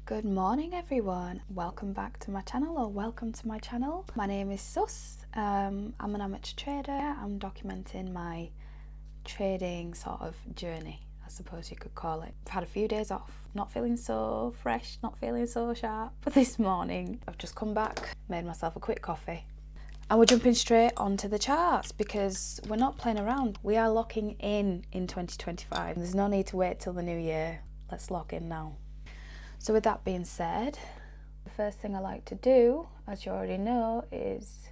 Good morning everyone, welcome back to my channel or welcome to my channel. My name is Sus, I'm an amateur trader. I'm documenting my trading sort of journey, I suppose you could call it. I've had a few days off, not feeling so fresh, not feeling so sharp, but this morning I've just come back, made myself a quick coffee and we're jumping straight onto the charts because we're not playing around. We are locking in 2025. There's no need to wait till the new year, let's lock in now. So with that being said, the first thing I like to do, as you already know, is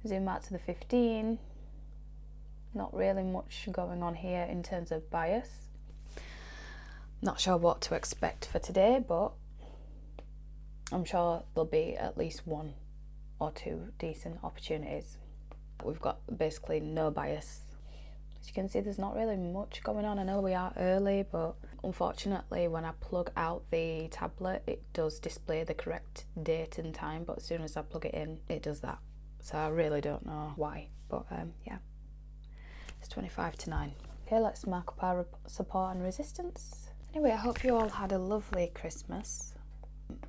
zoom out to the 15. Not really much going on here in terms of bias. Not sure what to expect for today, but I'm sure there'll be at least one or two decent opportunities. We've got basically no bias. As you can see, there's not really much going on. I know we are early, but unfortunately when I plug out the tablet it does display the correct date and time, but as soon as I plug it in it does that. So I really don't know why, but yeah, it's 25 to 9. Okay, let's mark up our support and resistance. Anyway, I hope you all had a lovely Christmas.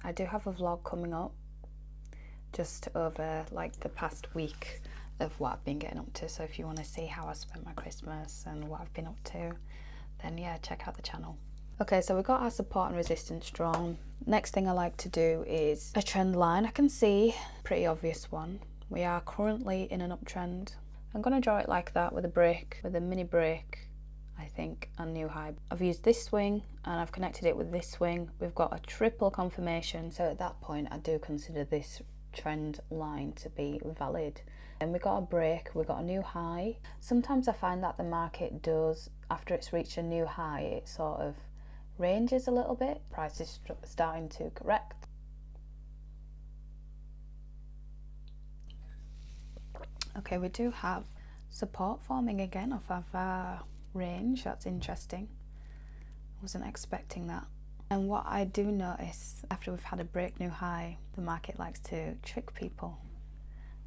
I do have a vlog coming up just over like the past week of what I've been getting up to, so if you want to see how I spent my Christmas and what I've been up to, then yeah, check out the channel. Okay, so we've got our support and resistance drawn. Next thing I like to do is a trend line. I can see, pretty obvious one. We are currently in an uptrend. I'm going to draw it like that with a break, with a mini break, I think, and new high. I've used this swing and I've connected it with this swing. We've got a triple confirmation, so at that point I do consider this trend line to be valid. And we got a break, we got a new high. Sometimes I find that the market does, after it's reached a new high, it sort of ranges a little bit. Price is starting to correct. Okay, we do have support forming again off of our range. That's interesting. Wasn't expecting that. And what I do notice after we've had a break new high, the market likes to trick people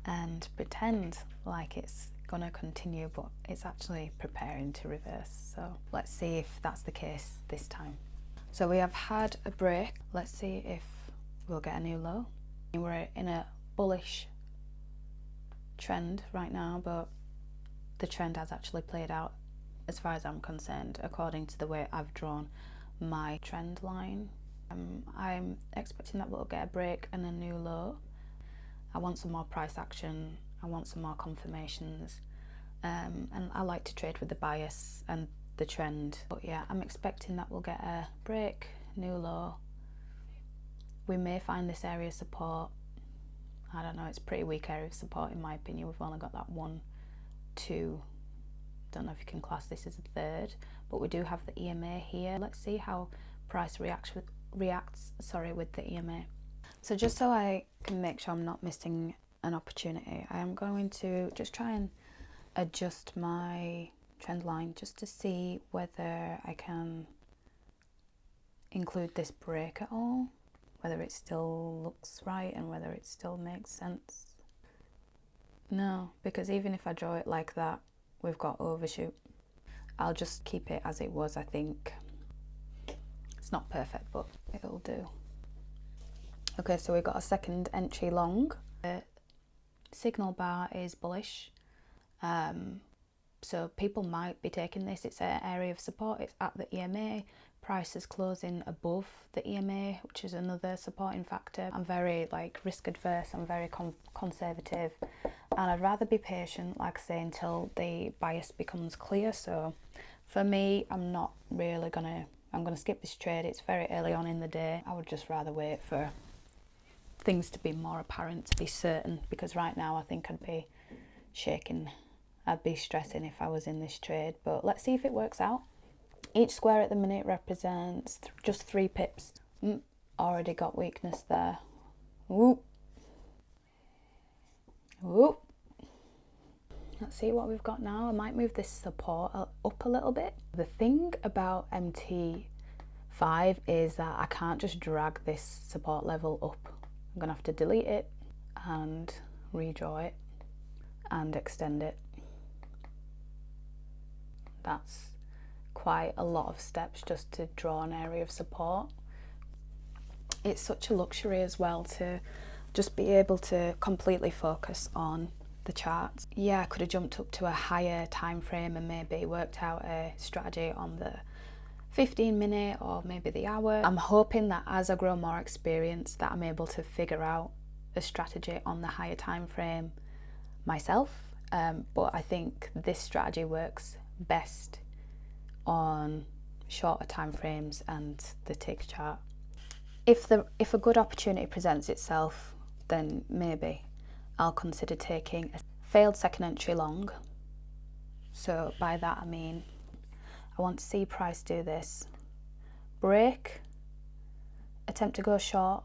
and pretend like it's gonna continue, but it's actually preparing to reverse. So let's see if that's the case this time. So we have had a break. Let's see if we'll get a new low. We're in a bullish trend right now, but the trend has actually played out as far as I'm concerned according to the way I've drawn my trend line. I'm expecting that we'll get a break and a new low. I want some more price action, I want some more confirmations, and I like to trade with the bias and the trend. But yeah, I'm expecting that we'll get a break, new low. We may find this area of support. I don't know, it's a pretty weak area of support in my opinion. We've only got that 1, 2, don't know if you can class this as a third, but we do have the EMA here. Let's see how price reacts with the EMA. So just so I can make sure I'm not missing an opportunity, I am going to just try and adjust my trend line just to see whether I can include this break at all, whether it still looks right and whether it still makes sense. No, because even if I draw it like that, we've got overshoot. I'll just keep it as it was, I think. It's not perfect, but it'll do. Okay, so we've got a second entry long. The signal bar is bullish. So people might be taking this. It's an area of support. It's at the EMA. Price is closing above the EMA, which is another supporting factor. I'm very risk adverse. I'm very conservative, and I'd rather be patient, like I say, until the bias becomes clear. So for me, I'm gonna skip this trade. It's very early on in the day. I would just rather wait for things to be more apparent, to be certain, because right now I think I'd be shaking, I'd be stressing if I was in this trade. But let's see if it works out. Each square at the minute represents just 3 pips. Already got weakness there. Whoop. Whoop. Let's see what we've got now. I might move this support up a little bit. The thing about MT5 is that I can't just drag this support level up. I'm gonna have to delete it and redraw it and extend it. That's quite a lot of steps just to draw an area of support. it's such a luxury as well to just be able to completely focus on the charts. Yeah, I could have jumped up to a higher time frame and maybe worked out a strategy on the 15-minute or maybe the hour. I'm hoping that as I grow more experience that I'm able to figure out a strategy on the higher time frame myself, but I think this strategy works best on shorter time frames and the tick chart. If a good opportunity presents itself, then maybe I'll consider taking a failed second entry long. So by that I mean I want to see price do this, break, attempt to go short,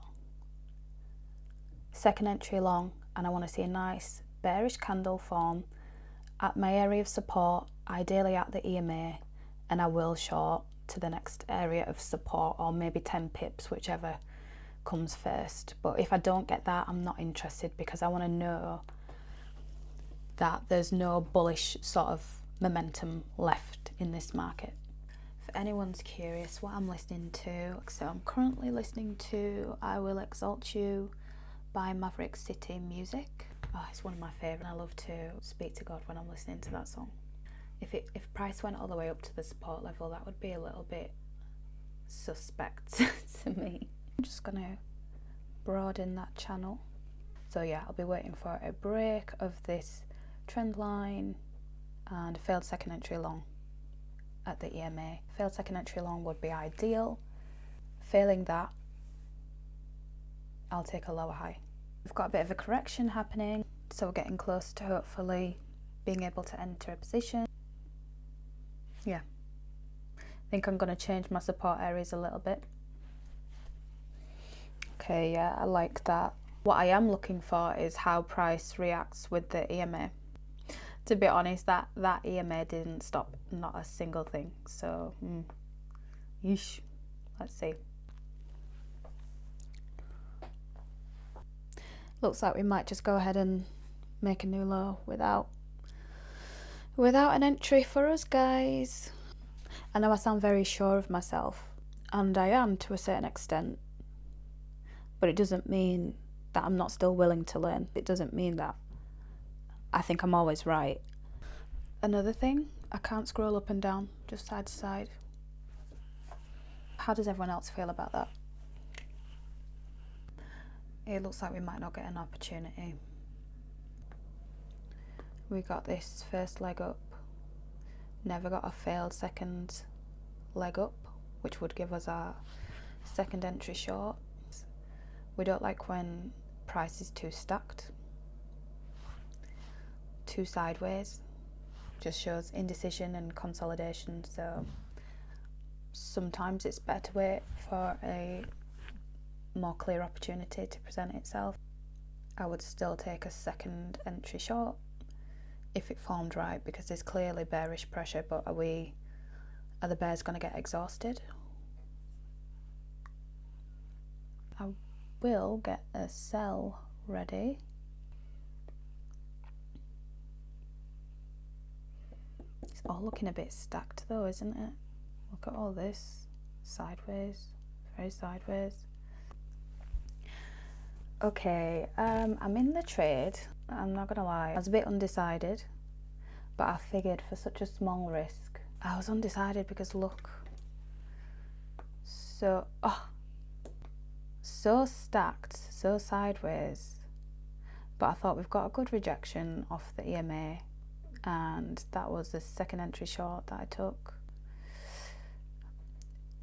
second entry long, and I want to see a nice bearish candle form at my area of support, ideally at the EMA, and I will short to the next area of support, or maybe 10 pips, whichever comes first. But if I don't get that, I'm not interested, because I want to know that there's no bullish sort of momentum left in this market. If anyone's curious what I'm listening to, so I'm currently listening to I Will Exalt You by Maverick City Music. Oh, it's one of my favourite. I love to speak to God when I'm listening to that song. If price went all the way up to the support level, that would be a little bit suspect to me. I'm just gonna broaden that channel. So yeah, I'll be waiting for a break of this trend line and a failed second entry long at the EMA. Failed second entry long would be ideal. Failing that, I'll take a lower high. We've got a bit of a correction happening, so we're getting close to hopefully being able to enter a position. Yeah, I think I'm going to change my support areas a little bit. Okay, yeah, I like that. What I am looking for is how price reacts with the EMA. To be honest, that EMA didn't stop not a single thing, so yeesh. Let's see. Looks like we might just go ahead and make a new low without an entry for us, guys. I know I sound very sure of myself, and I am to a certain extent, but it doesn't mean that I'm not still willing to learn. It doesn't mean that I think I'm always right. Another thing, I can't scroll up and down, just side to side. How does everyone else feel about that? It looks like we might not get an opportunity. We got this first leg up, never got a failed second leg up, which would give us our second entry short. We don't like when price is too stacked, too sideways. Just shows indecision and consolidation, so sometimes it's better to wait for a more clear opportunity to present itself. I would still take a second entry short if it formed right, because there's clearly bearish pressure, but are the bears going to get exhausted? I will get a sell ready. It's all looking a bit stacked though, isn't it? Look at all this, sideways, very sideways. Okay, I'm in the trade, I'm not gonna lie. I was a bit undecided, but I figured for such a small risk. I was undecided because look, so stacked, so sideways. But I thought we've got a good rejection off the EMA, and that was the second entry short that I took.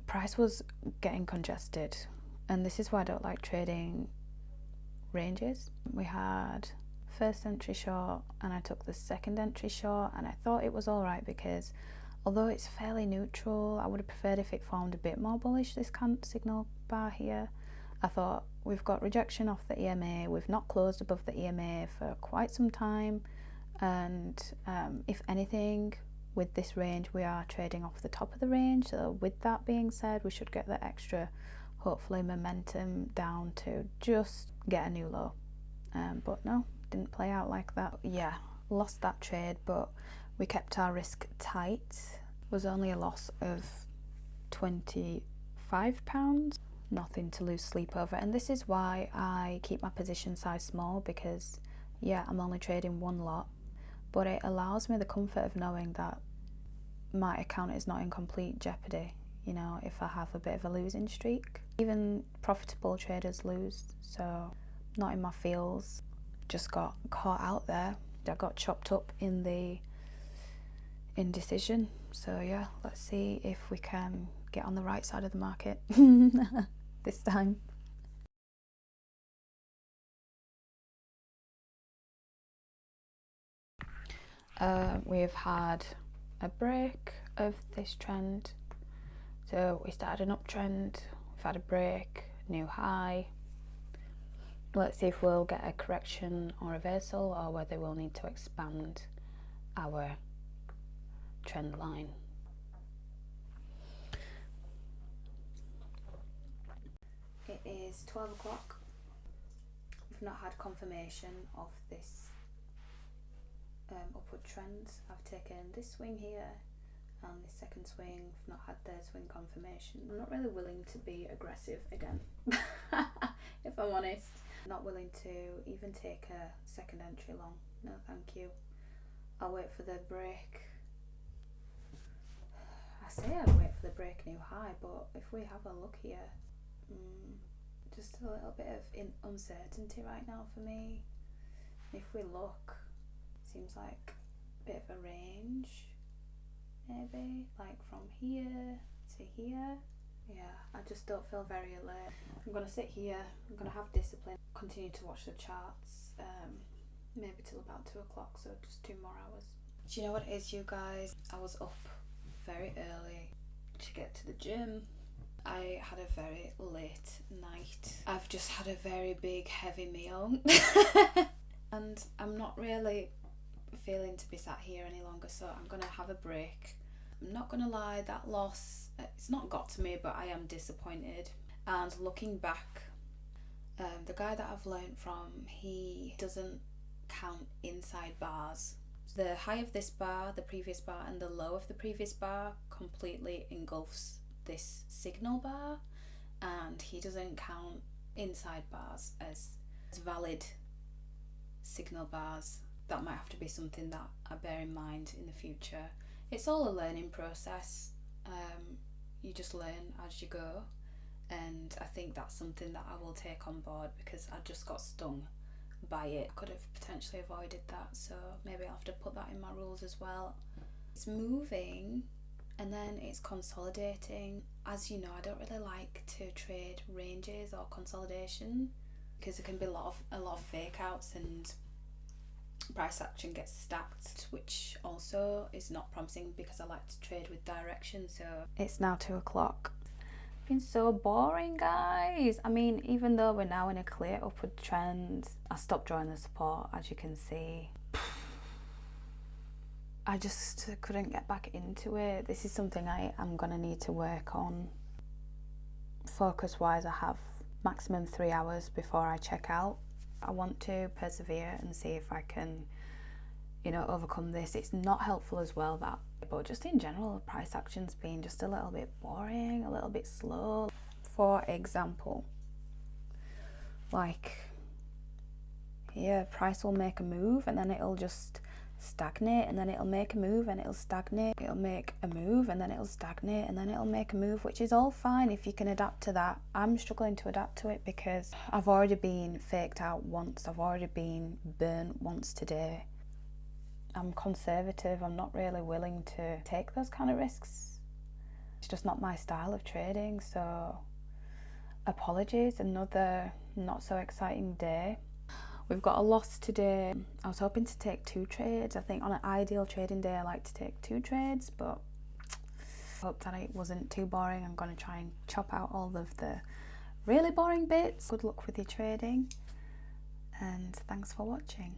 Price was getting congested, and this is why I don't like trading ranges. We had first entry short and I took the second entry short, and I thought it was alright because although it's fairly neutral, I would have preferred if it formed a bit more bullish, this signal bar here. I thought we've got rejection off the EMA, we've not closed above the EMA for quite some time, and if anything with this range we are trading off the top of the range, so with that being said we should get the extra hopefully momentum down to just get a new low, but no, didn't play out like that. Yeah, lost that trade, but we kept our risk tight. It was only a loss of £25, nothing to lose sleep over. And this is why I keep my position size small, because yeah, I'm only trading one lot, but it allows me the comfort of knowing that my account is not in complete jeopardy, you know, if I have a bit of a losing streak. Even profitable traders lose, so not in my feels. Just got caught out there. I got chopped up in the indecision. So yeah, let's see if we can get on the right side of the market this time. We've had a break of this trend. So we started an uptrend, we've had a break, new high. Let's see if we'll get a correction or reversal, or whether we'll need to expand our trend line. It is 12 o'clock. We've not had confirmation of this upward trend. I've taken this swing here and this second swing. I've not had their swing confirmation. I'm not really willing to be aggressive again, if I'm honest. Not willing to even take a second entry long. No thank you. I'll wait for the break. I say I'd wait for the break new high, but if we have a look here, just a little bit of uncertainty right now for me. If we look, seems like a bit of a range, maybe, like from here to here. Yeah, I just don't feel very alert. I'm going to sit here, I'm going to have discipline, continue to watch the charts, maybe till about 2 o'clock, so just 2 more hours. Do you know what it is, you guys? I was up very early to get to the gym. I had a very late night. I've just had a very big heavy meal and I'm not really feeling to be sat here any longer, so I'm going to have a break. I'm not going to lie, that loss, it's not got to me, but I am disappointed. And looking back, the guy that I've learned from, he doesn't count inside bars. The high of this bar, the previous bar, and the low of the previous bar completely engulfs this signal bar, and he doesn't count inside bars as valid signal bars. That might have to be something that I bear in mind in the future. It's all a learning process. You just learn as you go, and I think that's something that I will take on board, because I just got stung by it. I could have potentially avoided that, so maybe I'll have to put that in my rules as well. It's moving and then it's consolidating. As you know, I don't really like to trade ranges or consolidation, because there can be a lot of fake outs and price action gets stacked, which also is not promising because I like to trade with direction. So it's now 2 o'clock. Been so boring, guys. I mean, even though we're now in a clear upward trend, I stopped drawing the support, as you can see. I just couldn't get back into it. This is something I am gonna need to work on. Focus wise, I have maximum 3 hours before I check out. I want to persevere and see if I can, you know, overcome this. It's not helpful as well, that, but just in general, price action's been just a little bit boring, a little bit slow. For example, like here, price will make a move and then it'll just stagnate, and then it'll make a move and it'll stagnate, it'll make a move and then it'll stagnate, and then it'll make a move, which is all fine if you can adapt to that. I'm struggling to adapt to it because I've already been faked out once, I've already been burnt once today. I'm conservative, I'm not really willing to take those kind of risks. It's just not my style of trading, so apologies. Another not so exciting day. We've got a loss today. I was hoping to take 2 trades. I think on an ideal trading day I like to take 2 trades, but I hope that it wasn't too boring. I'm going to try and chop out all of the really boring bits. Good luck with your trading, and thanks for watching.